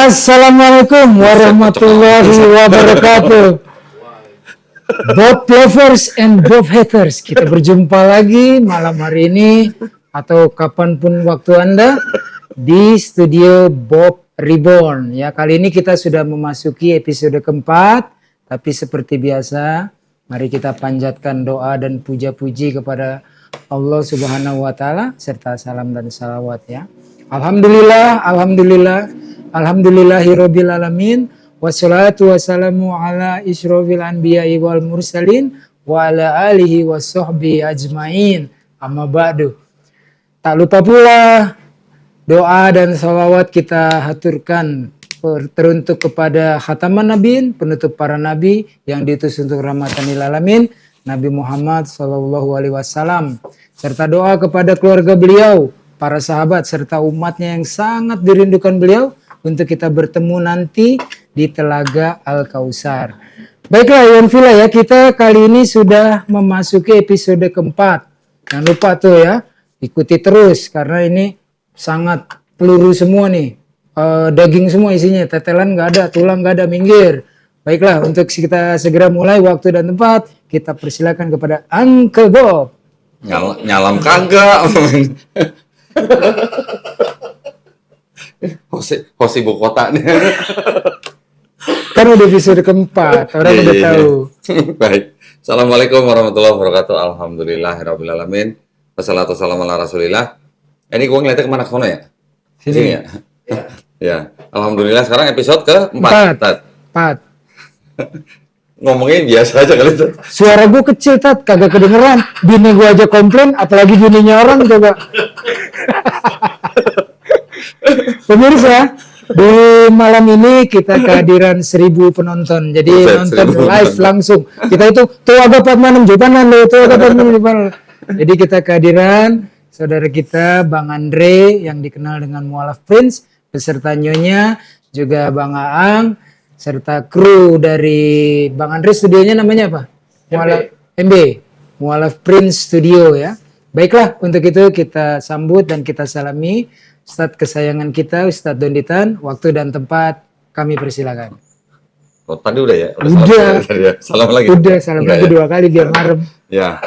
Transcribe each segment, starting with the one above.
Assalamualaikum warahmatullahi wabarakatuh. Bob lovers and Bob haters, kita berjumpa lagi malam hari ini atau kapanpun waktu Anda di studio Bob Reborn. Ya, kali ini kita sudah memasuki episode keempat, tapi seperti biasa, mari kita panjatkan doa dan puja-puji kepada Allah Subhanahu wa Ta'ala serta salam dan salawat ya. Alhamdulillah, alhamdulillah, alhamdulillahirabbil alamin. Wassalatu wassalamu ala isyrofil anbiya'i wal mursalin wa ala alihi wa sahbihi ajmain. Amma ba'du. Tak lupa pula doa dan salawat kita haturkan teruntuk kepada khataman nabiin, penutup para nabi yang diutus untuk rahmatan lil alamin, Nabi Muhammad sallallahu alaihi wasallam, serta doa kepada keluarga beliau, para sahabat serta umatnya yang sangat dirindukan beliau untuk kita bertemu nanti di Telaga Al-Kautsar. Baiklah Iwan Villa ya, kita kali ini sudah memasuki episode keempat. Jangan lupa tuh ya, ikuti terus karena ini sangat peluru semua nih. Daging semua isinya, tetelan nggak ada, tulang nggak ada, minggir. Baiklah, untuk kita segera mulai waktu dan tempat, kita persilakan kepada Uncle Bob. Nyalam kagak. Host ibu kota nih. Kan udah episode keempat, orang udah tahu. Baik. Assalamualaikum warahmatullahi wabarakatuh. Alhamdulillahirabbil alamin. Wassalatu wassalamu ala Rasulillah. Ini gue ngeliatnya kemana ke sana ya? Sini ya? Ya. Alhamdulillah sekarang episode ke-4. 4. Ngomongnya biasa aja kali itu. Suara gue kecil, Tat. Kagak kedengeran. Bini gue aja komplain, apalagi bininya orang coba. Pemirsa, di malam ini kita kehadiran 1.000 penonton. Jadi nonton live langsung. Kita itu Tuaga 46 Jepanan loh, Tuaga 46 Jepanan. Jadi kita kehadiran saudara kita Bang Andre yang dikenal dengan Mualaf Prince, beserta Nyonya, juga Bang Aang, serta kru dari Bang Andre. Studionya namanya apa? Mualaf MB, Mualaf Prince Studio ya. Baiklah, untuk itu kita sambut dan kita salami Ustadz kesayangan kita, Ustadz Donditan. Waktu dan tempat kami persilakan. Oh, tadi udah ya? Salam lagi? Udah, salam lagi ya? 2 kali biar marem. Ya.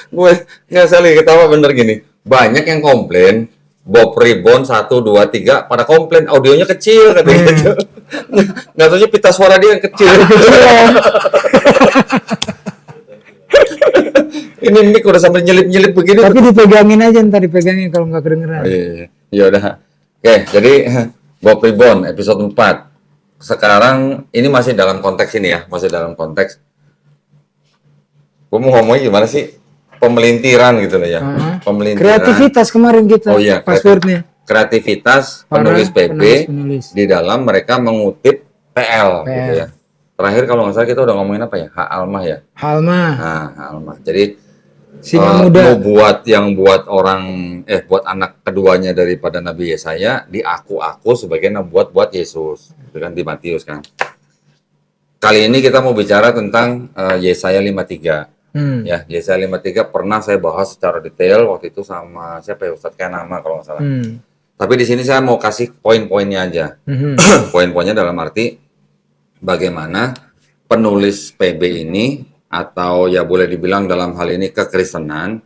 Gue nggak salah ketawa bener gini. Banyak yang komplain, Bob Reborn 1, 2, 3 pada komplain audionya kecil katanya gitu. Nggak tahunya pita suara dia yang kecil. Ini mic udah sampai nyelip-nyelip begini. Tapi dipegangin aja, ntar dipegangin kalau nggak kedengeran. Iya udah. Oke, jadi Bob Reborn episode 4. Sekarang ini masih dalam konteks ini ya, masih dalam konteks. Gue mau ngomongnya gimana sih? Pemelintiran gitu loh ya. Pemelintiran. Kreativitas kemarin kita. Oh iya, passwordnya. Kreativitas penulis PB di dalam mereka mengutip PL. Gitu ya. Terakhir kalau nggak salah kita udah ngomongin apa ya? Hak Almah ya. Almah. Nah, Almah. Jadi Singa muda. Buat anak keduanya daripada Nabi Yesaya diaku-aku sebagai buat Yesus. Itu kan di Matius kan. Kali ini kita mau bicara tentang Yesaya 53. Ya, Yesaya 53 pernah saya bahas secara detail waktu itu sama siapa ya, Ustadz Kanama kalau nggak salah. Tapi di sini saya mau kasih poin-poinnya aja. Poin-poinnya dalam arti bagaimana penulis PB ini, atau ya boleh dibilang dalam hal ini kekristenan,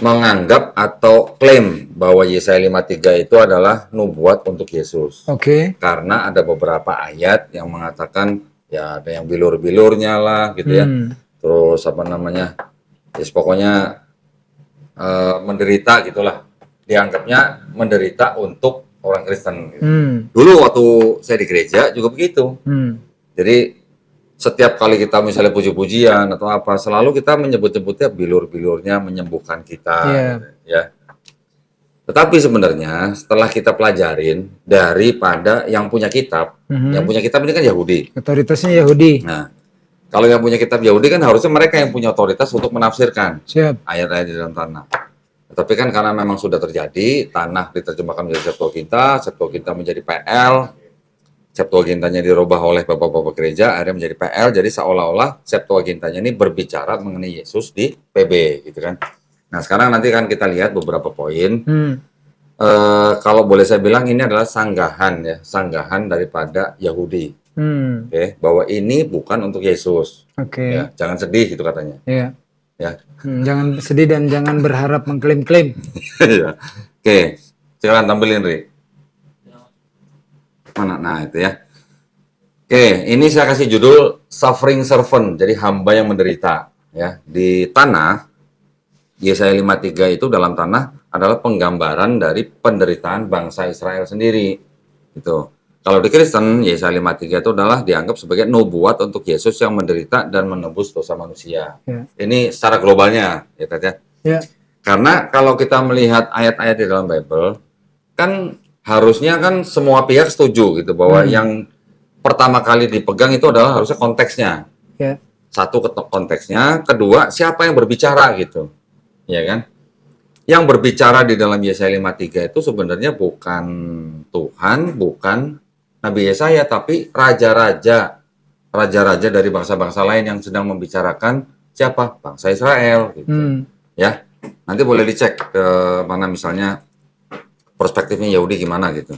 menganggap atau klaim bahwa Yesaya 53 itu adalah nubuat untuk Yesus. Oke. Karena ada beberapa ayat yang mengatakan ya ada yang bilur-bilurnya lah gitu ya. Terus apa namanya? Ya pokoknya menderita gitulah. Dianggapnya menderita untuk orang Kristen gitu. Dulu waktu saya di gereja juga begitu. Jadi setiap kali kita misalnya puji-pujian atau apa, selalu kita menyebut-nyebutnya bilur-bilurnya menyembuhkan kita, ya. Tetapi sebenarnya setelah kita pelajarin daripada yang punya kitab, yang punya kitab ini kan Yahudi. Otoritasnya Yahudi. Nah, kalau yang punya kitab Yahudi kan harusnya mereka yang punya otoritas untuk menafsirkan ayat-ayat di dalam tanah. Tapi kan karena memang sudah terjadi, tanah diterjemahkan menjadi Septuaginta menjadi PL. Septuagintanya dirubah oleh bapak-bapak gereja, akhirnya menjadi PL, jadi seolah-olah Septuagintanya ini berbicara mengenai Yesus di PB, gitu kan. Nah, sekarang nanti kan kita lihat beberapa poin. Kalau boleh saya bilang ini adalah sanggahan daripada Yahudi. Oke, bahwa ini bukan untuk Yesus. Oke. Ya, jangan sedih gitu katanya. Ya. Ya. Jangan sedih dan jangan berharap mengklaim-klaim. Ya. Oke, silakan tampilin, Ri. Mana? Nah, itu ya. Oke, ini saya kasih judul Suffering Servant, jadi hamba yang menderita. Ya, di tanah, Yesaya 53 itu dalam tanah adalah penggambaran dari penderitaan bangsa Israel sendiri. Gitu. Kalau di Kristen, Yesaya 53 itu adalah dianggap sebagai nubuat untuk Yesus yang menderita dan menebus dosa manusia. Ya. Ini secara globalnya, ya Ted, ya. Ya. Karena kalau kita melihat ayat-ayat di dalam Bible, kan harusnya kan semua pihak setuju gitu bahwa yang pertama kali dipegang itu adalah harusnya konteksnya. Ya. Satu konteksnya, kedua siapa yang berbicara gitu. Ya kan? Yang berbicara di dalam Yesaya 53 itu sebenarnya bukan Tuhan, bukan Nabi Yesaya, tapi raja-raja dari bangsa-bangsa lain yang sedang membicarakan siapa? Bangsa Israel gitu. Ya. Nanti boleh dicek ke mana misalnya perspektifnya Yahudi gimana gitu.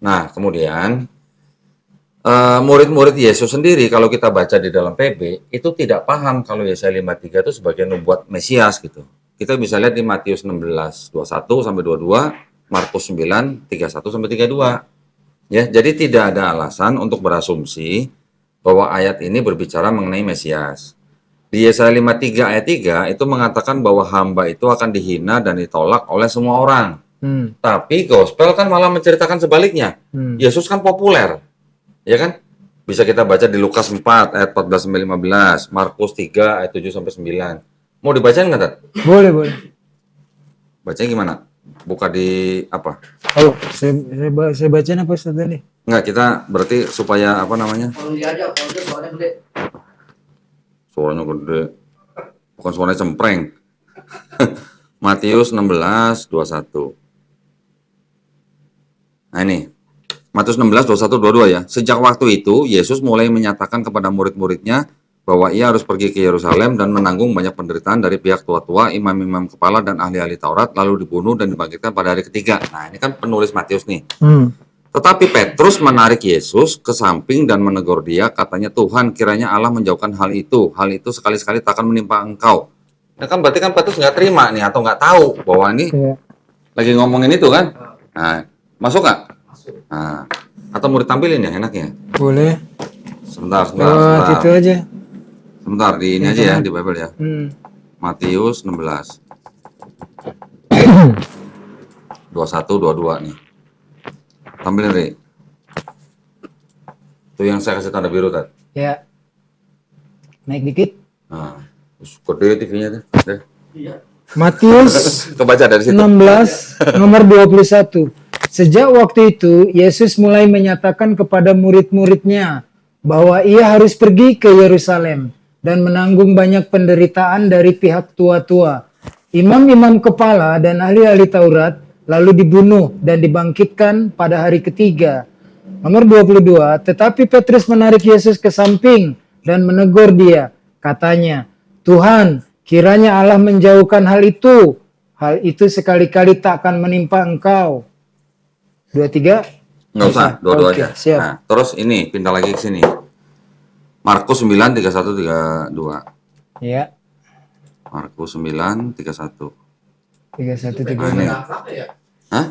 Nah, kemudian murid-murid Yesus sendiri kalau kita baca di dalam PB itu tidak paham kalau Yesaya 53 itu sebagai nubuat Mesias gitu. Kita bisa lihat di Matius 16 21 sampai 22, Markus 9 31 sampai 32. Ya, jadi tidak ada alasan untuk berasumsi bahwa ayat ini berbicara mengenai Mesias. Di Yesaya 53 ayat 3 itu mengatakan bahwa hamba itu akan dihina dan ditolak oleh semua orang. Tapi gospel kan malah menceritakan sebaliknya. Yesus kan populer. Ya kan? Bisa kita baca di Lukas 4 ayat 14 sampai 15, Markus 3 ayat 7 sampai 9. Mau dibacain nggak, Tat? Boleh, boleh. Bacanya gimana? Buka di apa? Oh, saya bacain apa Ustaz tadi? Enggak, kita berarti supaya apa namanya? Kalau dia aja, kalau dia soalnya gede. Suaranya gede. Bukan suaranya cempreng. Matius 16 21. Nah ini. Matius 16 21 22 ya. Sejak waktu itu Yesus mulai menyatakan kepada murid-muridnya bahwa ia harus pergi ke Yerusalem dan menanggung banyak penderitaan dari pihak tua-tua, imam-imam kepala dan ahli-ahli Taurat, lalu dibunuh dan dibangkitkan pada hari ketiga. Nah, ini kan penulis Matius nih. Tetapi Petrus menarik Yesus ke samping dan menegur dia, katanya, Tuhan, kiranya Allah menjauhkan hal itu. Hal itu sekali-sekali tak akan menimpa engkau. Nah, kan berarti kan Petrus nggak terima nih atau nggak tahu bahwa ini lagi ngomongin itu kan. Nah, masuk nggak? Nah, atau mau ditampilin ya enaknya? Boleh. Sebentar. Itu aja. Sebentar, di ini aja ya, di Bible ya. Matius 16. 21, 22 nih. Tampilin, Ri. Itu yang saya kasih tanda biru, Tat. Ya. Naik dikit. Nah, gede TV-nya tuh. Deh. Matius Kebaca dari situ. 16 nomor 21. Sejak waktu itu Yesus mulai menyatakan kepada murid-muridnya bahwa ia harus pergi ke Yerusalem dan menanggung banyak penderitaan dari pihak tua-tua, imam-imam kepala dan ahli-ahli Taurat, lalu dibunuh dan dibangkitkan pada hari ketiga. Nomor 22, tetapi Petrus menarik Yesus ke samping dan menegur dia. Katanya, Tuhan, kiranya Allah menjauhkan hal itu. Hal itu sekali-kali tak akan menimpa engkau. 23? Nggak usah, dua-dua Oke, aja. siap. Nah, terus ini, pindah lagi ke sini. Markus 9, 31, 32. Ya, Markus 9, 31. 31, Nah, ini. 32. Nggak ada akhlaknya ya. Hah?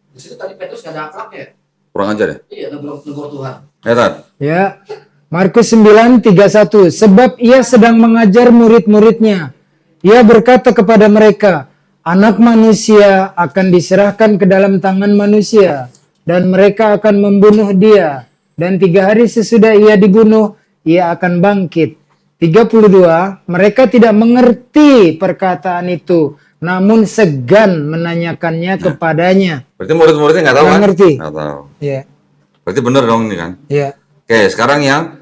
Di situ tadi Petrus nggak ada akhlaknya. Kurang ajar ya? Iya, negur Tuhan. Ya, Tat. Ya, Markus 9, 31. Sebab ia sedang mengajar murid-muridnya. Ia berkata kepada mereka, Anak manusia akan diserahkan ke dalam tangan manusia, dan mereka akan membunuh dia. Dan 3 hari sesudah ia dibunuh, ia akan bangkit. 32, mereka tidak mengerti perkataan itu, namun segan menanyakannya kepadanya. Berarti murid-muridnya nggak tahu Nggak kan? ngerti. Nggak tahu. Ya, Berarti bener dong ini kan? ya, Oke, sekarang yang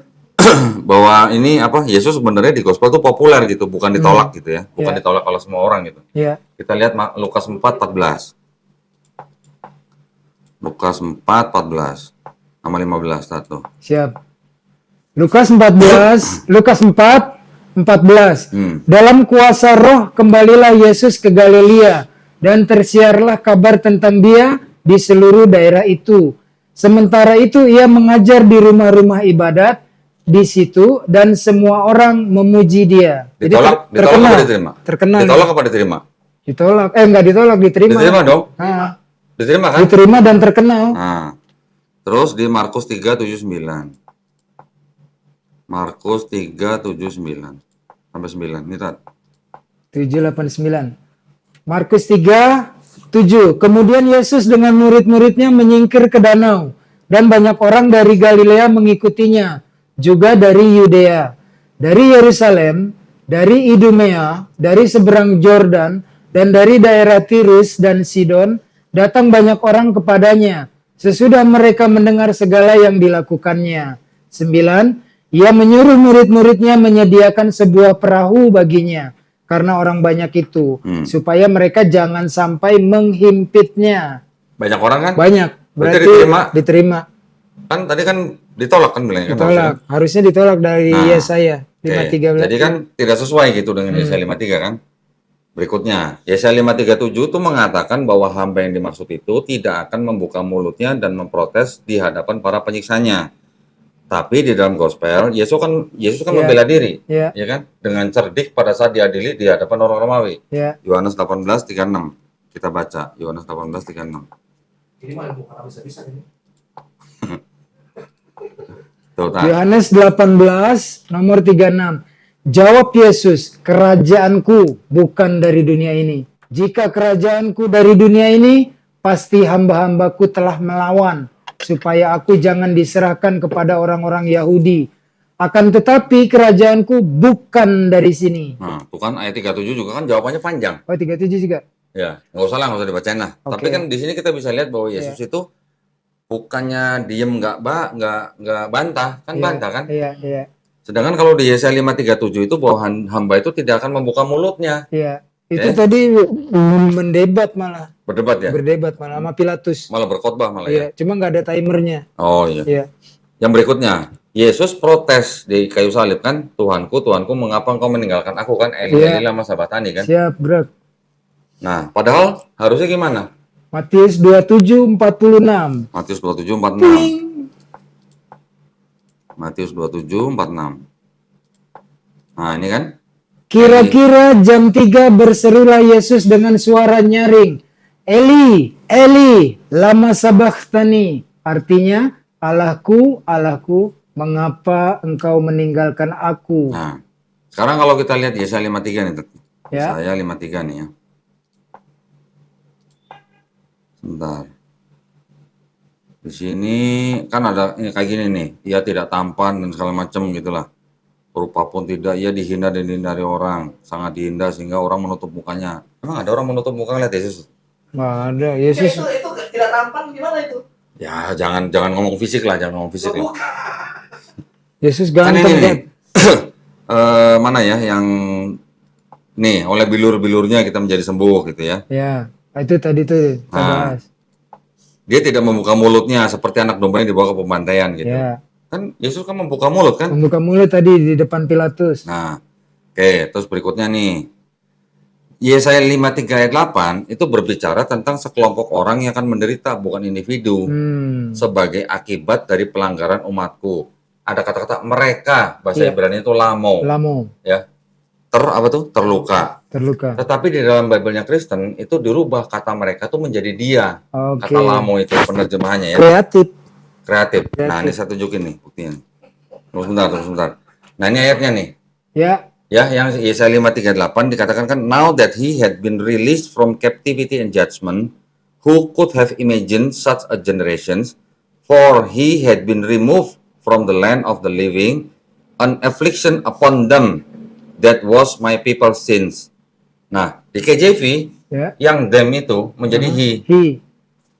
bahwa ini apa Yesus sebenarnya di gospel tuh populer gitu, bukan ditolak gitu ya, bukan ditolak oleh semua orang gitu. ya. Kita lihat Lukas 4, 14. Lukas 4, 14 sama 15 satu. Siap. Lukas 14, Lukas 4, 14. Dalam kuasa roh kembalilah Yesus ke Galilea dan tersiarlah kabar tentang dia di seluruh daerah itu. Sementara itu ia mengajar di rumah-rumah ibadat di situ dan semua orang memuji dia. Jadi Ditolak terkenal. apa diterima? Terkenal. Ditolak apa diterima? Ditolak. Enggak ditolak, diterima. Diterima dong. Nah, Diterima kan? diterima dan terkenal. Nah, terus di Markus 3:79. Markus 3:79 sampai 9. Ini Tat. 789. Markus 3:7. Kemudian Yesus dengan murid-muridnya menyingkir ke danau dan banyak orang dari Galilea mengikutinya, juga dari Yudea, dari Yerusalem, dari Idumea, dari seberang Yordan, dan dari daerah Tirus dan Sidon, datang banyak orang kepadanya. Sesudah mereka mendengar segala yang dilakukannya. 9. Ia menyuruh murid-muridnya menyediakan sebuah perahu baginya, karena orang banyak itu, supaya mereka jangan sampai menghimpitnya. Banyak orang kan? Banyak, Berarti berarti diterima. Kan tadi kan ditolak kan bilangnya kan? Ditolak, harusnya ditolak dari Nah, Yesaya Oke, 5:13. jadi kan tidak sesuai gitu dengan Yesaya 5:3 kan? Berikutnya, Yesaya 5:37 itu mengatakan bahwa hamba yang dimaksud itu tidak akan membuka mulutnya dan memprotes di hadapan para penyiksanya. Tapi di dalam gospel, Yesus kan membela diri, Ya. ya kan? Dengan cerdik pada saat diadili di hadapan orang Romawi. Ya, Yohanes 18:36. Kita baca Yohanes 18:36. Ini mah bukan bisa-bisa ini. Tuh, Tan. Yohanes 18 nomor 36. Jawab Yesus, kerajaanku bukan dari dunia ini. Jika kerajaanku dari dunia ini, pasti hamba-hambaku telah melawan, supaya aku jangan diserahkan kepada orang-orang Yahudi. Akan tetapi kerajaanku bukan dari sini. Nah, tuh kan ayat 37 juga kan jawabannya panjang. Oh, 37 juga. Ya, nggak usah dibacain lah. Oke. Tapi kan di sini kita bisa lihat bahwa Yesus itu bukannya diem nggak bantah, kan Iya, bantah kan? Iya, iya, Sedangkan kalau di Yesaya 5:37 itu bahwa hamba itu tidak akan membuka mulutnya. iya. Itu tadi mendebat malah. Berdebat ya? Berdebat malah sama Pilatus. Malah berkhotbah malah ya? Iya, cuma nggak ada timernya. Oh iya. Iya. Yang berikutnya, Yesus protes di kayu salib kan, Tuhanku, Tuhanku, mengapa engkau meninggalkan aku kan? Iya. Eli lama sabatani kan? Siap, bro. Nah, padahal harusnya gimana? Matius 27:46. Matius 27:46. Matius 27:46. Nah, ini kan? Kira-kira jam 3 berserulah Yesus dengan suara nyaring. Eli, Eli, lama sabachthani. Artinya, Allahku, Allahku, mengapa engkau meninggalkan aku? Nah, sekarang kalau kita lihat Yesaya 53 nih, Ya. Yesaya 53 nih ya. Sebentar. Di sini kan ada ini kayak gini nih, ia tidak tampan dan segala macam gitulah. Rupa pun tidak, ia dihina dan dihindari orang, sangat dihina sehingga orang menutup mukanya. Emang ada orang menutup muka lihat Yesus? Nggak ada, Ya, Yesus. itu tidak tampan gimana itu? Ya jangan ngomong fisik lah, jangan ngomong fisik lah. Yesus Kan ganteng ini kan? nih, mana ya yang nih oleh bilur-bilurnya kita menjadi sembuh gitu ya. Ya, itu tadi tuh kita Nah. bahas. Dia tidak membuka mulutnya seperti anak domba yang dibawa ke pembantaian gitu. Ya, Kan Yesus kan membuka mulut kan? membuka mulut tadi di depan Pilatus. Nah, oke, terus berikutnya nih. Yesaya 53 ayat 8 itu berbicara tentang sekelompok orang yang akan menderita, bukan individu, sebagai akibat dari pelanggaran umatku. Ada kata-kata mereka, bahasa Iya. Ibrani itu lamo, Lamo, ya. Terluka. terluka. Tetapi di dalam Bible-nya Kristen itu dirubah kata mereka tuh menjadi dia. Oke. Kata lamo itu penerjemahannya ya. Kreatif. Kreatif. Nah, ini saya tunjukin nih buktinya. Tunggu sebentar. Nah, ini ayatnya nih. Ya, Ya, yang Yesaya 5:38 dikatakan kan, now that he had been released from captivity and judgment, who could have imagined such a generations? For he had been removed from the land of the living, an affliction upon them, that was my people's sins. Nah, di KJV, ya. yang them itu menjadi he, He.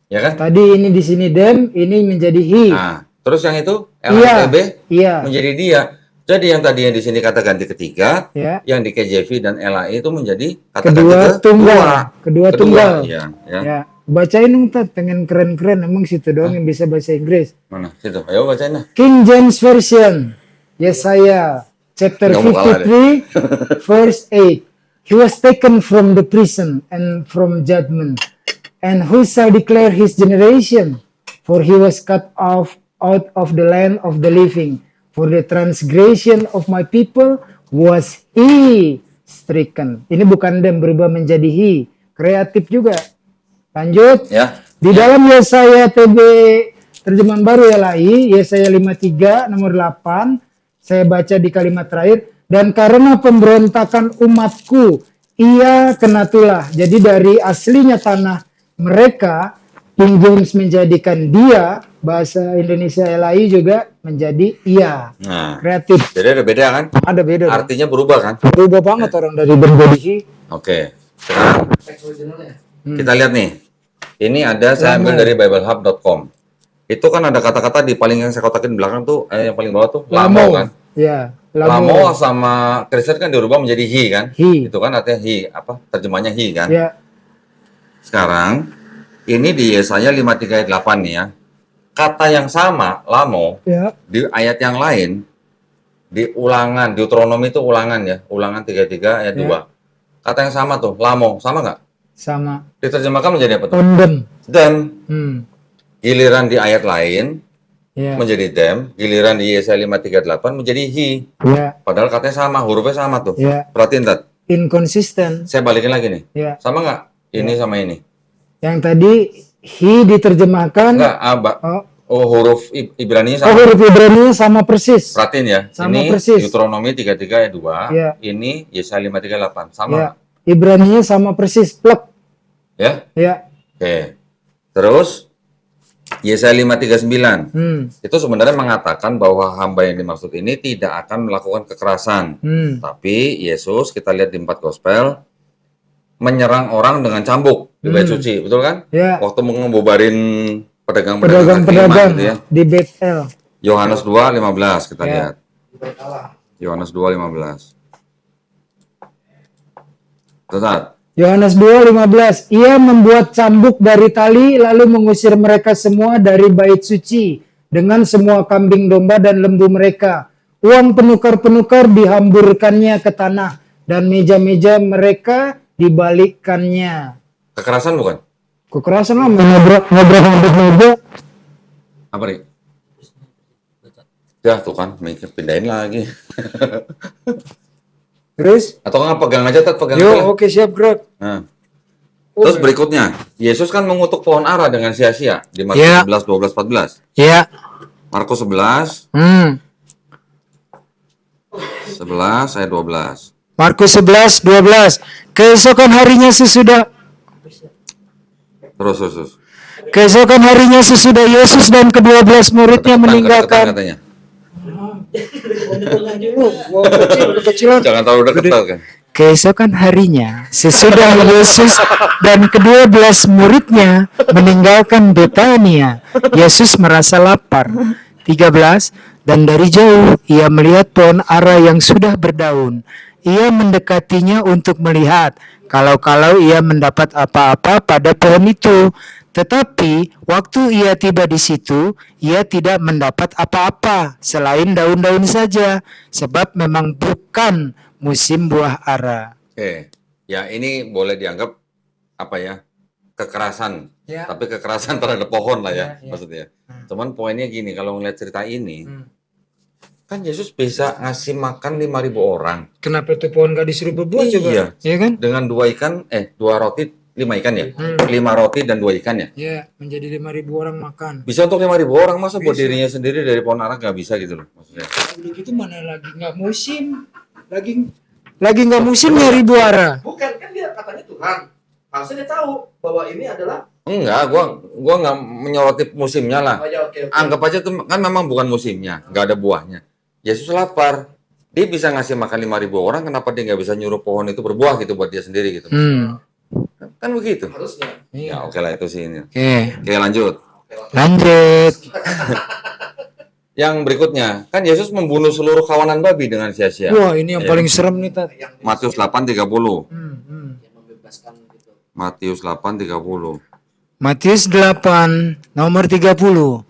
ya kan? Tadi ini di sini them, ini menjadi he. Nah, terus yang itu Iya. LHTB Iya. menjadi dia. Jadi yang tadinya di sini kata ganti ketiga, Ya. yang di KJV dan LAI itu menjadi kata Kedua ganti tunggal. Kedua tunggal. Iya, ya. Ya, bacain dong Tat, pengen keren-keren. Emang situ doang yang bisa bahasa Inggris. Mana? Situ. Ayo bacain lah. King James Version, Yesaya chapter Nggak mau kalah deh. 53, verse 8. He was taken from the prison and from judgment. And who shall declare his generation? For he was cut off out of the land of the living. For the transgression of my people was he stricken. Ini bukan dan berubah menjadi he. Kreatif juga. Lanjut. Ya. Di dalam Yesaya TB terjemahan baru ya LAI, Yesaya 53 nomor 8, saya baca di kalimat terakhir, dan karena pemberontakan umatku, ia kena tulah. Jadi dari aslinya tanah mereka, King James menjadikan dia, bahasa Indonesia LAI juga menjadi ia. Nah, Kreatif. jadi ada beda kan? Ada beda. Artinya berubah kan? Berubah banget orang dari menjadi he. Oke. Sekarang Teks originalnya. kita lihat nih. Ini ada saya ambil dari biblehub.com. Itu kan ada kata-kata di paling yang saya kotakin belakang tuh, yang paling bawah tuh lamo kan? Ya, Lamo sama Kristen kan dirubah menjadi he kan? He. Itu kan artinya he, apa? Terjemahnya he kan? Ya, Sekarang ini di Yesaya 53 ayat 8 nih ya. Kata yang sama, lamo, ya, di ayat yang lain di Ulangan, Deuteronomi itu Ulangan ya, Ulangan 33 ayat 2. Kata yang sama tuh, lamo, sama nggak? sama. Diterjemahkan menjadi apa tuh? Condemn. Them. Hmm. Giliran di ayat lain Ya, menjadi them, giliran di Yesaya 53 ayat 8 menjadi he. ya, Padahal katanya sama, hurufnya sama tuh. ya. Perhatiin, Tat. Inconsistent. Saya balikin lagi nih. Ya. Sama nggak? Ini sama ini. Yang tadi he diterjemahkan. Enggak, huruf Ibrani Oh, sama. huruf Ibrani sama persis. Perhatiin ya. Sama Ini persis. Deuteronomi 33 ayat 2. Ya. Ini Yesaya 53 ayat 8. Sama Ya. nggak? Ibraninya sama persis. Plek. Ya? Ya. Oke. Terus Yesaya 5:39. Itu sebenarnya mengatakan bahwa hamba yang dimaksud ini tidak akan melakukan kekerasan. Tapi Yesus, kita lihat di 4 gospel, menyerang orang dengan cambuk di bait suci, betul kan? Ya. Waktu mengembubarin pedagang-pedagang kaki lima Pedagang-pedagang gitu ya. di Betel. Yohanes 2:15 kita Ya. lihat. Yohanes 2:15. Tetap. Yohanes 2:15. Ia membuat cambuk dari tali lalu mengusir mereka semua dari bait suci dengan semua kambing domba dan lembu mereka. Uang penukar-penukar dihamburkannya ke tanah dan meja-meja mereka dibalikkannya. Kekerasan bukan? Kekerasan lah, ngobrak meja. Apa nih? Ya tuh kan, mikir pindahin lagi. Terus? Atau nggak pegang aja, pegang Yo, aja. oke, siap gerak. Nah. Terus berikutnya, Yesus kan mengutuk pohon ara dengan sia-sia di Markus Ya. 11, 12, 14. Ya. Markus 11, 11 ayat 12. Markus 11:12. Keesokan harinya sesudah Terus. Keesokan harinya sesudah Yesus dan ke-12 muridnya Kedepan meninggalkan. katanya. Kecilan. Jangan terlalu dekat kan. Keesokan harinya sesudah Yesus dan ke-12 muridnya meninggalkan Betania, Yesus merasa lapar. 13. Dan dari jauh ia melihat pohon ara yang sudah berdaun. Ia mendekatinya untuk melihat kalau-kalau ia mendapat apa-apa pada pohon itu. Tetapi waktu ia tiba di situ, ia tidak mendapat apa-apa selain daun-daun saja, sebab memang bukan musim buah ara. Oke. Ya, ini boleh dianggap apa ya? Kekerasan. Ya. Tapi kekerasan terhadap pohon lah ya, Ya. maksudnya. Cuman poinnya gini, kalau ngeliat cerita ini, kan Yesus bisa ngasih makan 5.000 orang. Kenapa itu pohon gak disuruh berbuah Iya. coba? Iya kan? Dengan 2 roti, 5 ikan ya? 5 roti dan 2 ikan ya? Ya, menjadi 5.000 orang makan. Bisa untuk 5.000 orang, masa buat dirinya sendiri dari pohon ara nggak bisa gitu loh, maksudnya. Udah gitu mana lagi nggak musim? Lagi nggak musim nyari buah ara. Bukan, kan dia katanya Tuhan. Harusnya dia tahu bahwa ini adalah Enggak, gua nggak menyoroti musimnya lah. oh ya oke. Anggap aja tuh kan memang bukan musimnya, nggak ada buahnya. Yesus lapar, dia bisa ngasih makan 5.000 orang, kenapa dia nggak bisa nyuruh pohon itu berbuah gitu buat dia sendiri gitu? Kan begitu. Harusnya. Ya oke lah itu sih ini. Oke, Oke lanjut. lanjut. Yang berikutnya, kan Yesus membunuh seluruh kawanan babi dengan sia-sia. Wah, ini yang paling serem nih, Tat. Matius 8:30. Yang membebaskan gitu. Matius 8:30. Matius 8 nomor 30.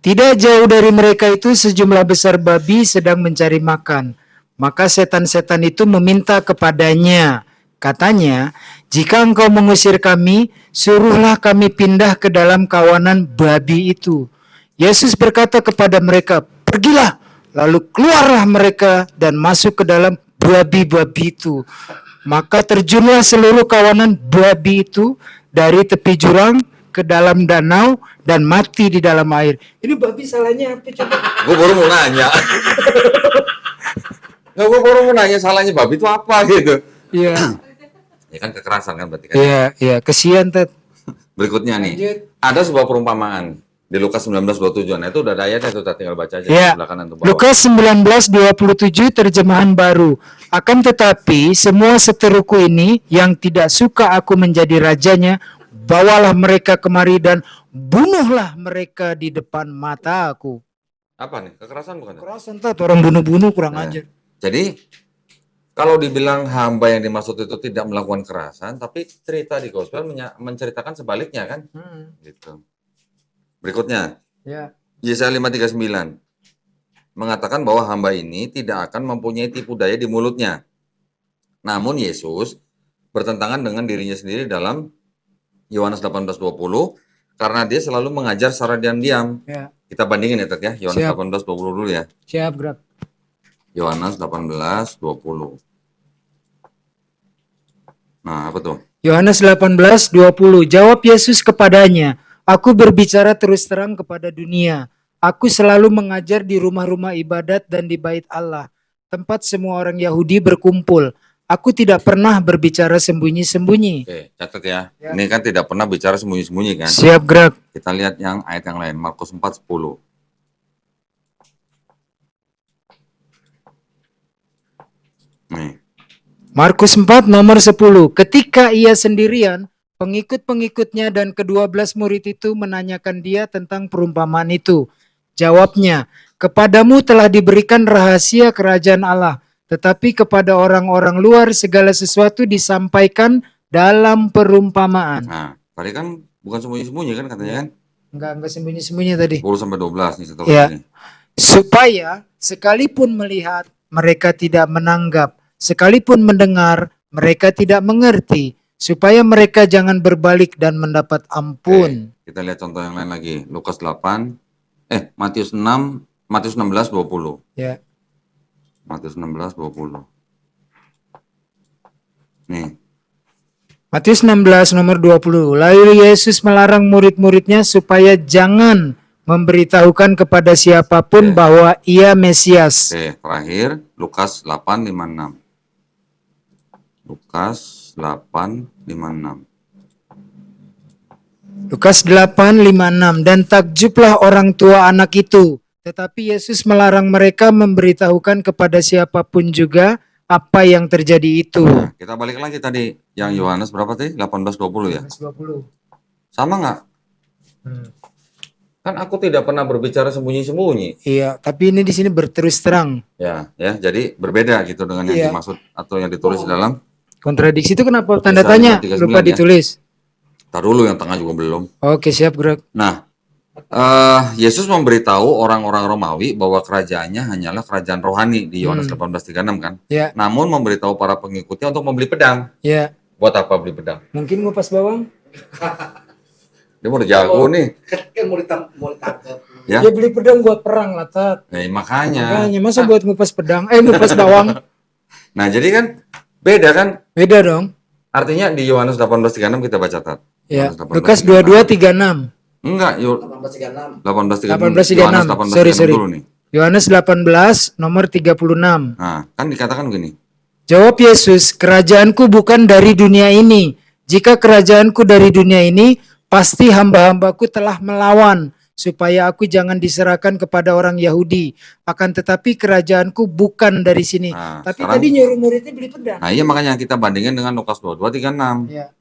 Tidak jauh dari mereka itu sejumlah besar babi sedang mencari makan. Maka setan-setan itu meminta kepadanya, Katanya, jika engkau mengusir kami, suruhlah kami pindah ke dalam kawanan babi itu. Yesus berkata kepada mereka, pergilah. Lalu keluarlah mereka dan masuk ke dalam babi-babi itu. Maka terjunlah seluruh kawanan babi itu dari tepi jurang ke dalam danau dan mati di dalam air. Ini babi salahnya apa coba? Gue baru mau nanya. Nggak, gue baru mau nanya salahnya babi itu apa gitu. Iya. Ya kan kekerasan kan berarti kan. Iya, kesian Ted. Berikutnya Lanjut. nih, ada sebuah perumpamaan di Lukas 19:27. Nah, itu udah ada ayatnya tuh, tinggal baca aja Ya. sebelah kanan tuh bawah. Lukas 19:27 terjemahan baru. Akan tetapi semua seteruku ini yang tidak suka aku menjadi rajanya, bawalah mereka kemari dan bunuhlah mereka di depan mata aku. Apa nih? Kekerasan bukan? Kerasan Ted, orang bunuh-bunuh kurang Nah, ajar. Jadi kalau dibilang hamba yang dimaksud itu tidak melakukan kekerasan, tapi cerita di gospel menceritakan sebaliknya kan? Gitu. Berikutnya, Ya. Yesaya 5:39 mengatakan bahwa hamba ini tidak akan mempunyai tipu daya di mulutnya. Namun Yesus bertentangan dengan dirinya sendiri dalam Yohanes 18:20 karena dia selalu mengajar secara diam-diam. Ya. Kita bandingin ya Ted ya, Yohanes Siap. 18:20 dulu ya. Siap, gerak. Yohanes 18:20. Nah, apa tuh? Yohanes 18:20. Jawab Yesus kepadanya, aku berbicara terus terang kepada dunia. Aku selalu mengajar di rumah-rumah ibadat dan di bait Allah, tempat semua orang Yahudi berkumpul. Aku tidak pernah berbicara sembunyi-sembunyi. Oke, catat ya. Ya. Ini kan tidak pernah bicara sembunyi-sembunyi kan. Siap, gerak. Kita lihat yang ayat yang lain, Markus 4:10. Nih, Markus 4 nomor 10. Ketika ia sendirian, pengikut-pengikutnya dan ke-12 murid itu menanyakan dia tentang perumpamaan itu. Jawabnya, kepadamu telah diberikan rahasia kerajaan Allah, tetapi kepada orang-orang luar segala sesuatu disampaikan dalam perumpamaan. nah, tadi kan bukan sembunyi-sembunyi kan katanya kan? Enggak sembunyi-sembunyi tadi. 10-12 nih satu Ya. ini. Supaya sekalipun melihat, mereka tidak menanggap. Sekalipun mendengar, mereka tidak mengerti, supaya mereka jangan berbalik dan mendapat ampun. Kita lihat contoh yang lain lagi. Lukas 8, Matius 16:20. Ya. Matius 16:20. Nih, Matius 16 nomor 20. Lalu Yesus melarang murid-muridnya supaya jangan memberitahukan kepada siapapun bahwa ia Mesias. oke, terakhir Lukas 8:56. Lukas 8:56. Lukas 8:56. Dan takjublah orang tua anak itu. Tetapi Yesus melarang mereka memberitahukan kepada siapapun juga apa yang terjadi itu. Nah, kita balik lagi tadi yang Yohanes berapa tadi? 18:20 ya. 20. Sama nggak? Kan aku tidak pernah berbicara sembunyi-sembunyi. Iya, tapi ini di sini berterus terang. Ya, jadi berbeda gitu dengan yang Iya. dimaksud atau yang ditulis di dalam. Kontradiksi itu kenapa tanda Yesaya tanya 39 lupa ya. ditulis? Tar dulu yang tengah juga belum. Oke, siap, gerak. Nah, Yesus memberitahu orang-orang Romawi bahwa kerajaannya hanyalah kerajaan rohani di Yohanes 18:36 kan. Ya, Namun memberitahu para pengikutnya untuk membeli pedang. ya. Buat apa beli pedang? Mungkin ngupas bawang? Dia mau jago nih. Kan mau ditangkap. Ya. Dia beli pedang buat perang lah, Tat. Makanya. Makanya masa buat ngupas pedang? Ngupas bawang. Nah, jadi kan beda kan? Beda dong. Artinya di Yohanes 18:36 kita baca tat. Ya. Yohanes Lukas 18:36. 22:36. Enggak, 1836. 18:36. 18:36. Sorry. dulu nih. Yohanes 18 nomor 36. Nah, kan dikatakan gini. Jawab Yesus, kerajaanku bukan dari dunia ini. Jika kerajaanku dari dunia ini, pasti hamba-hambaku telah melawan, supaya aku jangan diserahkan kepada orang Yahudi. Akan tetapi kerajaanku bukan dari sini. Nah, Tapi sekarang- tadi nyuruh muridnya beli pedang. Nah, iya makanya kita bandingin dengan Lukas 22:36. Ya.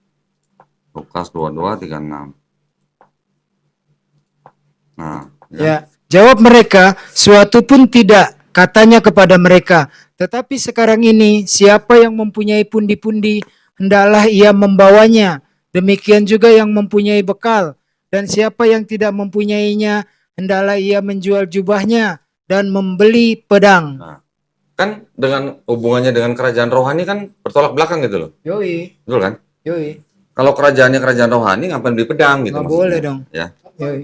Lukas 22:36. Nah, Ya. Jawab mereka, suatu pun tidak, katanya kepada mereka. Tetapi sekarang ini, siapa yang mempunyai pundi-pundi, hendaklah ia membawanya. Demikian juga yang mempunyai bekal. Dan siapa yang tidak mempunyainya, hendaklah ia menjual jubahnya dan membeli pedang. Kan dengan hubungannya dengan kerajaan rohani kan bertolak belakang gitu loh. Yoi, Betul kan? yoi. Kalau kerajaannya kerajaan rohani ngapain beli pedang gitu Nggak maksudnya. boleh dong. Ya. Yoi.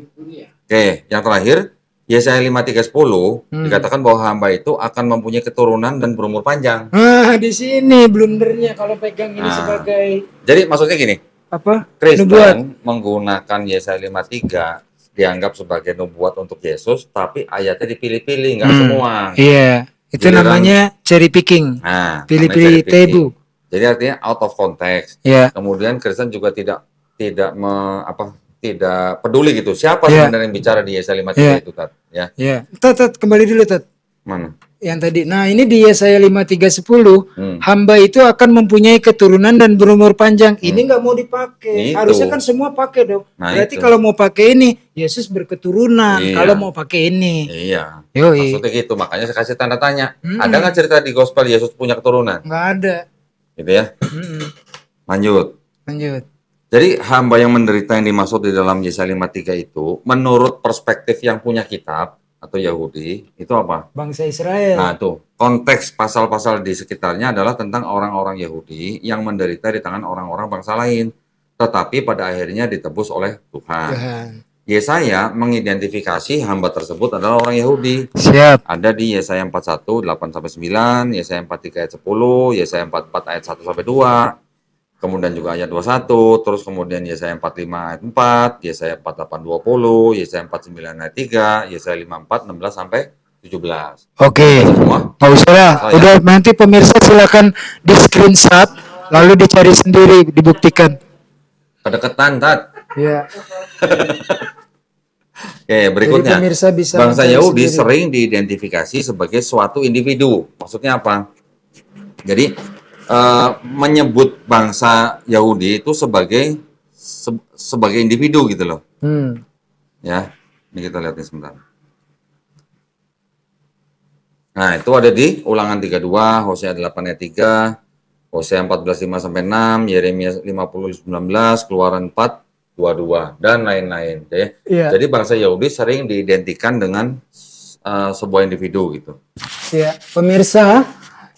Oke, yang terakhir Yesaya 5:3-10 dikatakan bahwa hamba itu akan mempunyai keturunan dan berumur panjang. Di sini blundernya kalau pegang ini Nah. sebagai Jadi maksudnya gini, apa? Nubuat. Kristen menggunakan Yesaya 5:3 dianggap sebagai nubuat untuk Yesus, tapi ayatnya dipilih-pilih, nggak semua. Iya, itu Giliran- namanya cherry picking. Nah, Pilih-pilih namanya cherry tebu. picking. Jadi artinya out of context. Iya. Kemudian Kristen juga tidak peduli gitu. Siapa Iya. sebenarnya yang bicara di Yesaya 5:3 Iya. itu, Tat? Ya, Ya, Tat, kembali dulu Tat. mana? Yang tadi. Nah, ini di Yesaya 5:3-10, Hmm. hamba itu akan mempunyai keturunan dan berumur panjang. Ini nggak mau dipakai. Itu. Harusnya kan semua pakai dong. Nah, Berarti itu. kalau mau pakai ini, Yesus berketurunan. Iya. Kalau mau pakai ini. Iya. Yoi. Maksudnya gitu, makanya saya kasih tanda tanya. Ada nggak cerita di gospel Yesus punya keturunan? Nggak ada. Gitu ya. Lanjut. Lanjut. Jadi hamba yang menderita yang dimaksud di dalam Yesaya 5:3 itu, menurut perspektif yang punya kitab atau Yahudi, itu apa? Bangsa Israel. Nah tuh, konteks pasal-pasal di sekitarnya adalah tentang orang-orang Yahudi yang menderita di tangan orang-orang bangsa lain, tetapi pada akhirnya ditebus oleh Tuhan. Tuhan. Yesaya mengidentifikasi hamba tersebut adalah orang Yahudi. Siap. Ada di Yesaya 41, 8-9, Yesaya 43 ayat 10, Yesaya 44 ayat 1-2, kemudian juga ayat 21, terus kemudian Yesaya 45 ayat 4, Yesaya 48 20, Yesaya 49 ayat 3, Yesaya 54 16-17. Oke. Baca semua. Nggak usah lah. Oh, ya. Udah nanti pemirsa silakan di screenshot lalu dicari sendiri, dibuktikan. Kedekatan, Tat. Ya. Oke, berikutnya. Jadi pemirsa bisa Bangsa mencari Yahudi sendiri. sering diidentifikasi sebagai suatu individu. Maksudnya apa? Jadi menyebut bangsa Yahudi itu sebagai sebagai individu gitu loh. Ya, ini kita lihat nih sebentar. Nah, itu ada di Ulangan 32, Hosea 8 ayat 3, Hosea 14 5-6, Yeremia 50 19, Keluaran 4 22 dan lain-lain. Iya. Jadi bangsa Yahudi sering diidentikan dengan sebuah individu gitu. Ya, pemirsa,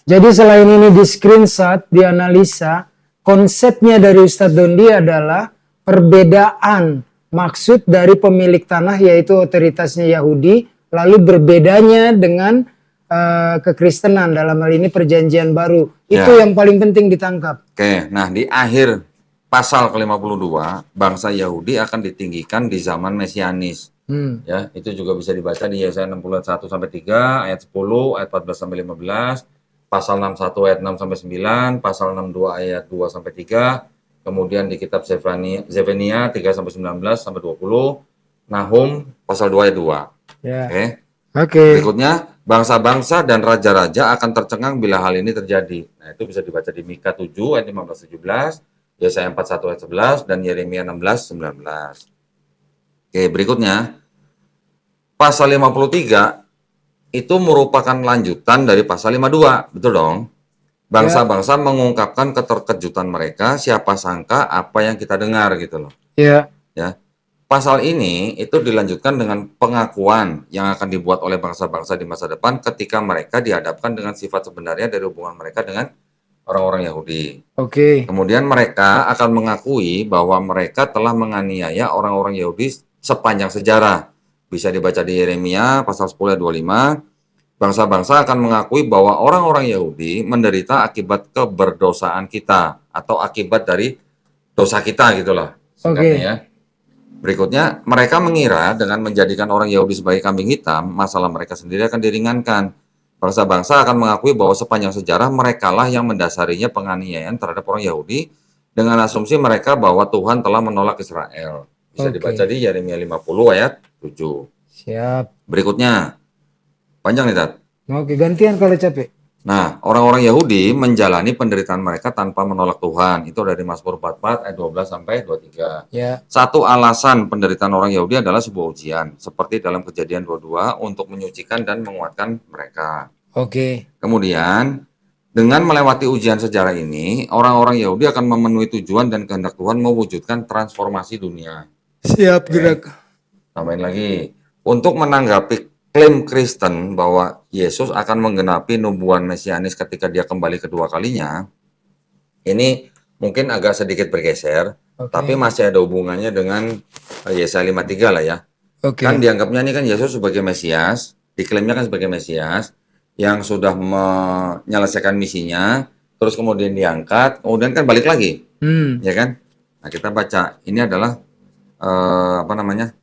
jadi selain ini di screenshot, dianalisa, konsepnya dari Ustadz Dondi adalah perbedaan maksud dari pemilik tanah yaitu otoritasnya Yahudi, lalu berbedanya dengan kekristenan, dalam hal ini perjanjian baru. Itu Ya. yang paling penting ditangkap. Oke, nah di akhir pasal ke-52, bangsa Yahudi akan ditinggikan di zaman Mesianis. Ya, itu juga bisa dibaca di Yesaya 61-3, ayat 10, ayat 14-15, pasal 61 ayat 6-9, pasal 62 ayat 2-3, kemudian di kitab Zefania 3-19-20, Nahum pasal 2 ayat 2. Ya. Oke. Oke. Berikutnya, bangsa-bangsa dan raja-raja akan tercengang bila hal ini terjadi. Nah, itu bisa dibaca di Mika 7 ayat 15-17, Yesaya 41 ayat 11, dan Yeremia 16-19. Oke, berikutnya, pasal 53 itu merupakan lanjutan dari pasal 52, betul dong? Bangsa-bangsa mengungkapkan keterkejutan mereka, siapa sangka apa yang kita dengar gitu loh. Ya. Ya. Pasal ini itu dilanjutkan dengan pengakuan yang akan dibuat oleh bangsa-bangsa di masa depan ketika mereka dihadapkan dengan sifat sebenarnya dari hubungan mereka dengan orang-orang Yahudi. Oke. Kemudian mereka akan mengakui bahwa mereka telah menganiaya orang-orang Yahudi sepanjang sejarah. Bisa dibaca di Yeremia pasal 10 ayat 25. Bangsa-bangsa akan mengakui bahwa orang-orang Yahudi menderita akibat keberdosaan kita atau akibat dari dosa kita gitulah. Singkatnya ya. Berikutnya, mereka mengira dengan menjadikan orang Yahudi sebagai kambing hitam, masalah mereka sendiri akan diringankan. Bangsa-bangsa akan mengakui bahwa sepanjang sejarah merekalah yang mendasarinya penganiayaan terhadap orang Yahudi dengan asumsi mereka bahwa Tuhan telah menolak Israel. Bisa dibaca di Yeremia 50 ayat 7. Siap. Berikutnya, panjang nih Tat. Oke, gantian kalau capek. Nah, orang-orang Yahudi menjalani penderitaan mereka tanpa menolak Tuhan. Itu dari Mazmur 44 ayat 12 sampai 23. Ya. Satu alasan penderitaan orang Yahudi adalah sebuah ujian, seperti dalam Kejadian 22 untuk menyucikan dan menguatkan mereka. Oke. Kemudian, dengan melewati ujian sejarah ini, orang-orang Yahudi akan memenuhi tujuan dan kehendak Tuhan mewujudkan transformasi dunia. Siap gerak. Tambahin lagi, untuk menanggapi klaim Kristen bahwa Yesus akan menggenapi nubuatan mesianis ketika dia kembali kedua kalinya, ini mungkin agak sedikit bergeser, Oke. tapi masih ada hubungannya dengan Yesaya 53 lah ya. Oke. Kan dianggapnya ini kan Yesus sebagai Mesias, diklaimnya kan sebagai Mesias, yang sudah menyelesaikan misinya, terus kemudian diangkat, kemudian kan balik lagi, ya kan? Nah kita baca, ini adalah apa namanya,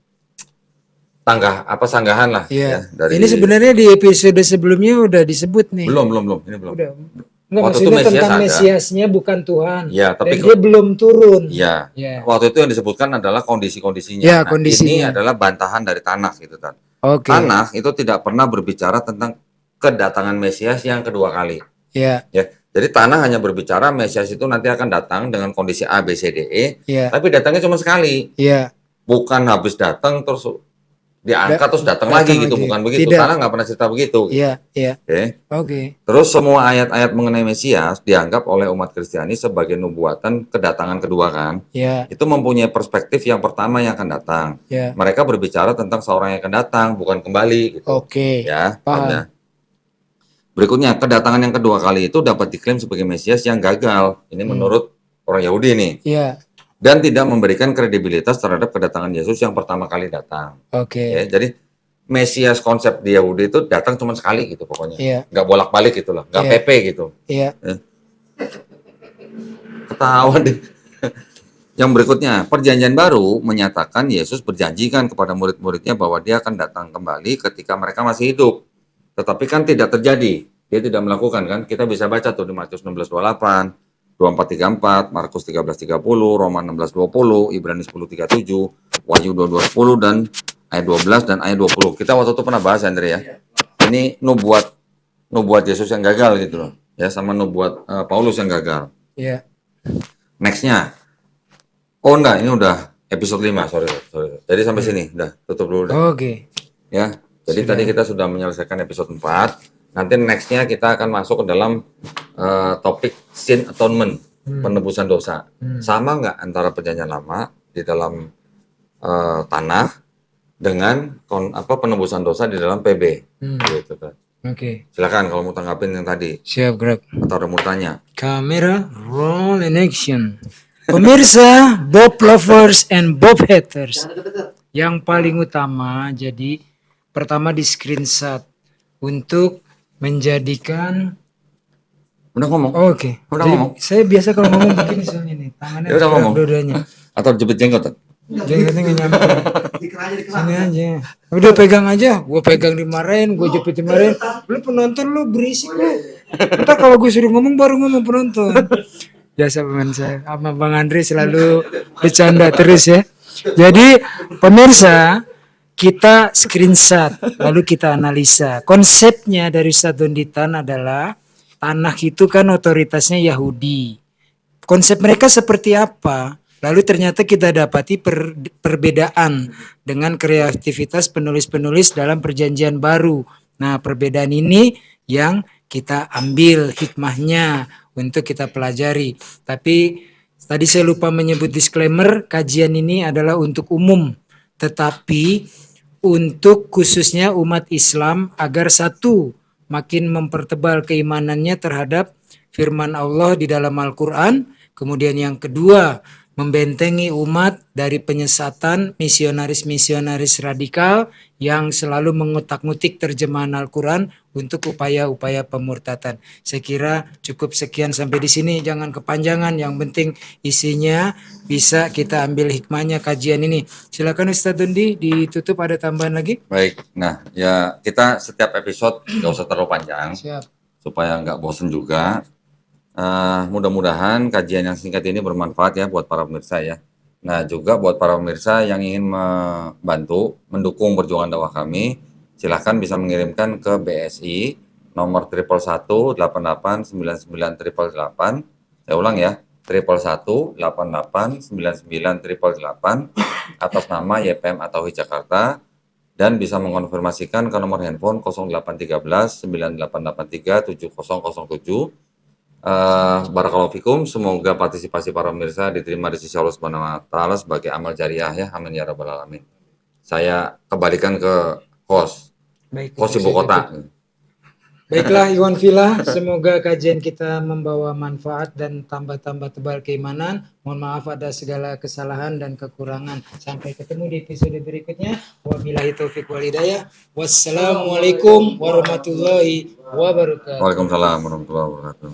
sanggahan lah ya Iya. dari. Ini sebenarnya di episode sebelumnya udah disebut nih. belum, ini belum. Udah. Enggak, Waktu itu maksudnya Mesias tentang ada. Mesiasnya bukan Tuhan. Ya, tapi Dan dia belum turun. ya, Ya. waktu itu yang disebutkan adalah kondisi-kondisinya. Ya, Nah, kondisinya. ini adalah bantahan dari Tanakh gitu kan. Oke. Tanakh itu tidak pernah berbicara tentang kedatangan Mesias yang kedua kali. Ya. Ya, jadi Tanakh hanya berbicara Mesias itu nanti akan datang dengan kondisi A, B, C, D, E, Ya. tapi datangnya cuma sekali. Ya. Bukan habis datang terus diangkat terus datang datang lagi gitu, lagi. bukan begitu. Tidak. Tanakh nggak pernah cerita begitu. Iya, iya. Oke. Oke. Terus semua ayat-ayat mengenai Mesias dianggap oleh umat Kristiani sebagai nubuatan kedatangan kedua kan. Ya. Itu mempunyai perspektif yang pertama yang akan datang. Ya. Mereka berbicara tentang seorang yang akan datang, bukan kembali gitu. Oke. Ya, Paham. ya. Berikutnya, kedatangan yang kedua kali itu dapat diklaim sebagai Mesias yang gagal. Ini menurut orang Yahudi nih. Iya. Dan tidak memberikan kredibilitas terhadap kedatangan Yesus yang pertama kali datang. Oke. Ya, jadi Mesias konsep di Yahudi itu datang cuma sekali gitu pokoknya. Iya. Nggak bolak-balik gitu loh. Nggak Iya. PP gitu. Iya. Ketawa deh. Yang berikutnya, perjanjian baru menyatakan Yesus berjanjikan kepada murid-muridnya bahwa dia akan datang kembali ketika mereka masih hidup. Tetapi kan tidak terjadi. Dia tidak melakukan kan. Kita bisa baca tuh di Matius 16:28, 24:34, Markus 13:30, Roma 16:20, Ibrani 10:37, Wahyu 22:10 dan ayat 12 dan ayat 20. Kita waktu itu pernah bahas Andre ya. Ini nubuat Yesus yang gagal gitu loh. Ya, sama nubuat Paulus yang gagal. Iya. Nextnya. Oh enggak, ini udah episode 5, sorry. Jadi sampai sini, udah tutup dulu deh. Oke. Ya, jadi tadi kita sudah menyelesaikan episode 4. Nanti nextnya kita akan masuk ke dalam topik sin atonement, penebusan dosa. Sama nggak antara perjanjian lama di dalam Tanakh dengan penebusan dosa di dalam PB? Gitu kan. Oke. Silakan kalau mau tanggapin yang tadi Siap, Greg. atau ada mau tanya. Kamera roll in action. Pemirsa, Bob lovers and Bob haters. Yang paling utama, jadi pertama di screenshot untuk menjadikan. Udah ngomong? Oke. Udah Jadi, ngomong? saya biasa kalau ngomong begini soalnya nih, tangannya Ya udah gerak ngomong. dua-duanya. Atau jepit jenggot? Jenggotnya nggak nyampe. Dikeranya di Sini aja. Udah pegang aja, gue pegang dimarahin, gue jepit dimarahin. Lu penonton lu berisik lu. Ntar kalau gue suruh ngomong baru ngomong penonton. Biasa teman saya sama Bang Andre selalu bercanda terus ya. Jadi pemirsa, kita screenshot lalu kita analisa. Konsepnya dari Ustadz Donditan adalah Tanakh itu kan otoritasnya Yahudi. Konsep mereka seperti apa? Lalu ternyata kita dapati perbedaan dengan kreativitas penulis-penulis dalam perjanjian baru. Nah, perbedaan ini yang kita ambil hikmahnya untuk kita pelajari. Tapi tadi saya lupa menyebut disclaimer, kajian ini adalah untuk umum. Tetapi untuk khususnya umat Islam agar satu, makin mempertebal keimanannya terhadap firman Allah di dalam Al-Quran. Kemudian yang kedua, membentengi umat dari penyesatan misionaris-misionaris radikal yang selalu mengutak-ngutik terjemahan Al-Quran untuk upaya-upaya pemurtatan. Saya kira cukup sekian sampai di sini, jangan kepanjangan, yang penting isinya bisa kita ambil hikmahnya kajian ini. Silakan Ustadz Dondi, ditutup, ada tambahan lagi? Baik, nah ya kita setiap episode nggak usah terlalu panjang Siap. supaya nggak bosen juga. Mudah-mudahan kajian yang singkat ini bermanfaat ya buat para pemirsa ya. Nah juga buat para pemirsa yang ingin membantu mendukung perjuangan dakwah kami, silahkan bisa mengirimkan ke BSI nomor 111 88 99 888. Saya ulang ya, 111 88 99 888 atas nama YPM atau Jakarta, dan bisa mengonfirmasikan ke nomor handphone 0813 9883 7007. Barakallahu fikum, semoga partisipasi para pemirsa diterima di sisi Allah Subhanahu wa taala sebagai amal jariah ya. Amin ya rabbal alamin. Saya kembalikan ke host. Baik. Kos ibu kota. Baiklah Iwan Villa, semoga kajian kita membawa manfaat dan tambah-tambah tebal keimanan. Mohon maaf ada segala kesalahan dan kekurangan. Sampai ketemu di episode berikutnya. Wabillahi taufiq wal hidayah. Wassalamualaikum warahmatullahi wabarakatuh. Waalaikumsalam warahmatullahi wabarakatuh.